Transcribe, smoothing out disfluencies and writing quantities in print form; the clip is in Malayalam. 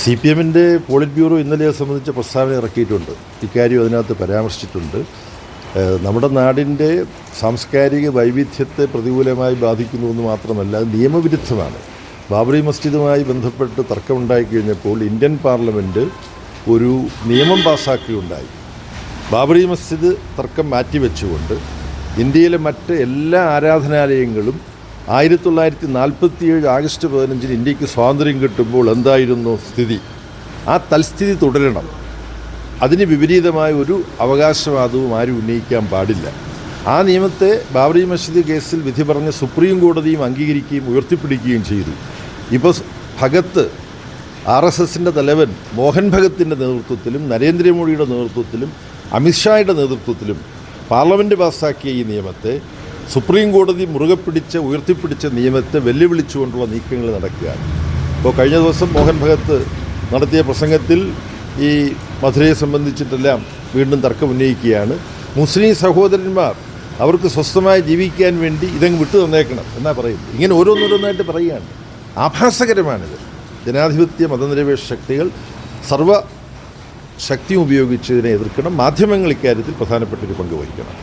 CPM-ൻ്റെ പോളിറ്റ് ബ്യൂറോ ഇന്നലെ സംബന്ധിച്ച പ്രസ്താവന ഇറക്കിയിട്ടുണ്ട്. ഇക്കാര്യം അതിനകത്ത് പരാമർശിച്ചിട്ടുണ്ട്. നമ്മുടെ നാടിൻ്റെ സാംസ്കാരിക വൈവിധ്യത്തെ പ്രതികൂലമായി ബാധിക്കുന്നുവെന്ന് മാത്രമല്ല, അത് നിയമവിരുദ്ധമാണ്. ബാബറി മസ്ജിദുമായി ബന്ധപ്പെട്ട് തർക്കമുണ്ടായി കഴിഞ്ഞപ്പോൾ ഇന്ത്യൻ പാർലമെൻറ്റ് ഒരു നിയമം പാസ്സാക്കുകയുണ്ടായി. ബാബറി മസ്ജിദ് തർക്കം മാറ്റിവെച്ചുകൊണ്ട് ഇന്ത്യയിലെ മറ്റ് എല്ലാ ആരാധനാലയങ്ങളും 1947 ആഗസ്റ്റ് 15 ഇന്ത്യക്ക് സ്വാതന്ത്ര്യം കിട്ടുമ്പോൾ എന്തായിരുന്നു സ്ഥിതി, ആ തൽസ്ഥിതി തുടരണം. അതിന് വിപരീതമായ ഒരു അവകാശവാദവും ആരും ഉന്നയിക്കാൻ പാടില്ല. ആ നിയമത്തെ ബാബറി മസ്ജിദ് കേസിൽ വിധി പറഞ്ഞ് സുപ്രീം കോടതിയും അംഗീകരിക്കുകയും ഉയർത്തിപ്പിടിക്കുകയും ചെയ്തു. ഇപ്പോൾ ഭഗത്ത് RSSൻ്റെ തലവൻ മോഹൻ ഭഗത്തിൻ്റെ നേതൃത്വത്തിലും നരേന്ദ്രമോദിയുടെ നേതൃത്വത്തിലും അമിത്ഷായുടെ നേതൃത്വത്തിലും പാർലമെൻറ്റ് പാസ്സാക്കിയ ഈ നിയമത്തെ സുപ്രീം കോടതി മുറുകെ പിടിച്ച് ഉയർത്തിപ്പിടിച്ച നിയമത്തെ വെല്ലുവിളിച്ചുകൊണ്ടുള്ള നീക്കങ്ങൾ നടക്കുകയാണ്. ഇപ്പോൾ കഴിഞ്ഞ ദിവസം മോഹൻ ഭഗത്ത് നടത്തിയ പ്രസംഗത്തിൽ ഈ മധുരയെ സംബന്ധിച്ചിട്ടെല്ലാം വീണ്ടും തർക്കം ഉന്നയിക്കുകയാണ്. മുസ്ലിം സഹോദരന്മാർ അവർക്ക് സ്വസ്ഥമായി ജീവിക്കാൻ വേണ്ടി ഇതങ്ങ് വിട്ടു തന്നേക്കണം എന്നാണ് പറയുന്നത്. ഇങ്ങനെ ഓരോന്നോരോന്നായിട്ട് പറയുകയാണ്. ആഭാസകരമാണിത്. ജനാധിപത്യ മതനിരപേക്ഷ ശക്തികൾ സർവ ശക്തിയും ഉപയോഗിച്ച് ഇതിനെ എതിർക്കണം. മാധ്യമങ്ങൾ ഇക്കാര്യത്തിൽ പ്രധാനപ്പെട്ടൊരു പങ്ക് വഹിക്കണം.